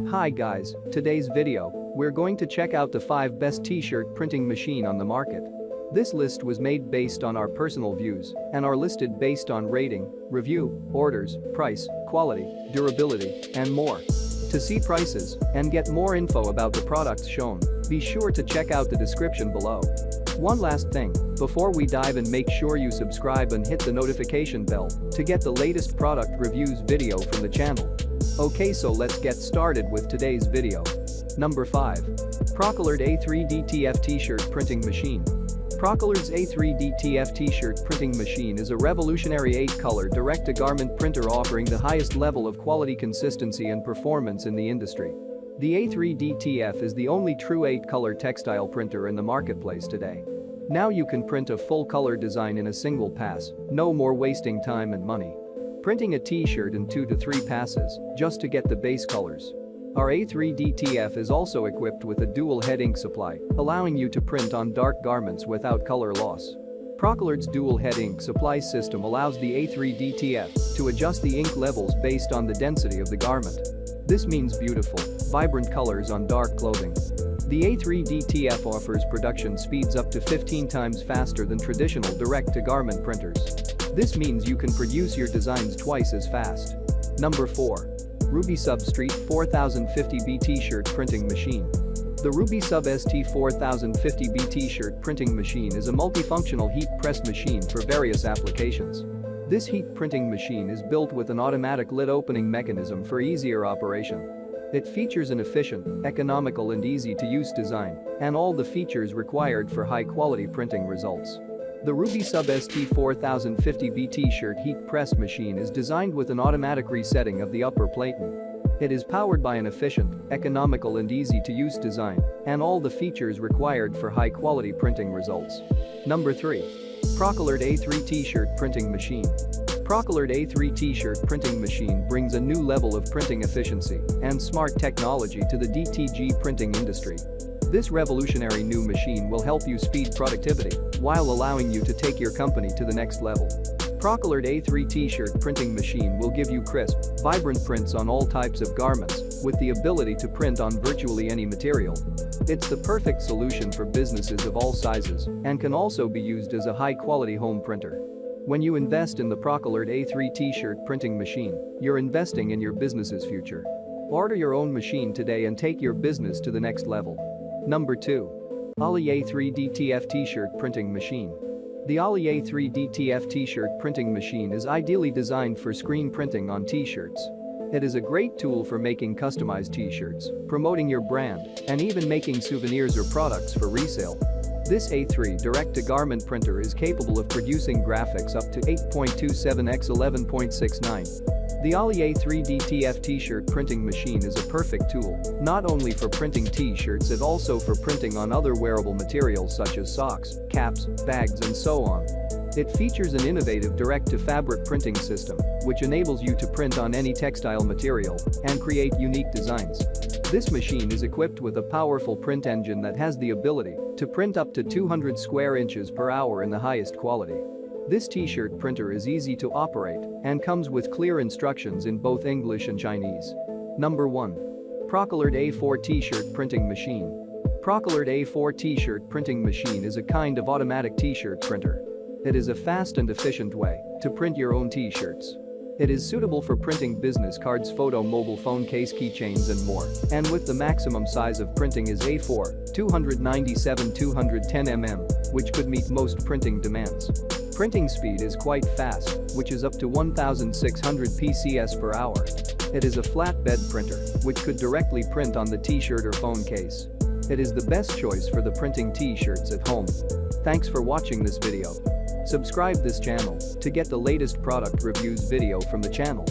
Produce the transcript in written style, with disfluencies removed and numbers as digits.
Hi guys, today's video, we're going to check out the 5 best t-shirt printing machine on the market. This list was made based on our personal views and are listed based on rating, review, orders, price, quality, durability, and more. To see prices and get more info about the products shown, be sure to check out the description below. One last thing, before we dive in, make sure you subscribe and hit the notification bell to get the latest product reviews video from the channel. Okay, so let's get started with today's video. Number 5. Procolored A3DTF T-shirt printing machine. Procolored's A3DTF T-shirt printing machine is a revolutionary 8-color direct-to-garment printer offering the highest level of quality, consistency and performance in the industry. The A3DTF is the only true 8-color textile printer in the marketplace today. Now you can print a full-color design in a single pass, no more wasting time and money. Printing a t-shirt in 2 to 3 passes just to get the base colors. Our A3DTF is also equipped with a dual head ink supply, allowing you to print on dark garments without color loss. Procolored's dual head ink supply system allows the A3DTF to adjust the ink levels based on the density of the garment. This means beautiful, vibrant colors on dark clothing. The A3DTF offers production speeds up to 15 times faster than traditional direct-to-garment printers. This means you can produce your designs twice as fast. Number 4. RubySub Street 4050B T-shirt printing machine. The RubySub ST4050B T-shirt printing machine is a multifunctional heat press machine for various applications. This heat printing machine is built with an automatic lid opening mechanism for easier operation. It features an efficient, economical and easy-to-use design and all the features required for high-quality printing results. The RubySub ST4050B T-shirt heat press machine is designed with an automatic resetting of the upper platen. It is powered by an efficient, economical and easy-to-use design and all the features required for high-quality printing results. Number 3. Procolored A3 T-shirt printing machine. Procolored A3 T-shirt printing machine brings a new level of printing efficiency and smart technology to the DTG printing industry. This revolutionary new machine will help you speed productivity while allowing you to take your company to the next level. Procolored A3 T-shirt printing machine will give you crisp, vibrant prints on all types of garments with the ability to print on virtually any material. It's the perfect solution for businesses of all sizes and can also be used as a high-quality home printer. When you invest in the Procolored A3 T-shirt printing machine, you're investing in your business's future. Order your own machine today and take your business to the next level. Number 2. OLOEY A3DTF T-shirt printing machine. The OLOEY A3DTF T-shirt printing machine is ideally designed for screen printing on T-shirts. It is a great tool for making customized T-shirts, promoting your brand, and even making souvenirs or products for resale. This A3 direct-to-garment printer is capable of producing graphics up to 8.27 x 11.69. The OLOEY A3DTF T-shirt printing machine is a perfect tool, not only for printing T-shirts but also for printing on other wearable materials such as socks, caps, bags and so on. It features an innovative direct-to-fabric printing system, which enables you to print on any textile material and create unique designs. This machine is equipped with a powerful print engine that has the ability to print up to 200 square inches per hour in the highest quality. This T-shirt printer is easy to operate and comes with clear instructions in both English and Chinese. Number 1. Procolored A4 T-shirt printing machine. Procolored A4 T-shirt printing machine is a kind of automatic T-shirt printer. It is a fast and efficient way to print your own T-shirts. It is suitable for printing business cards, photo, mobile phone case, keychains and more, and with the maximum size of printing is A4, 297-210 mm, which could meet most printing demands. Printing speed is quite fast, which is up to 1600 PCS per hour. It is a flatbed printer, which could directly print on the T-shirt or phone case. It is the best choice for the printing T-shirts at home. Thanks for watching this video. Subscribe this channel to get the latest product reviews video from the channel.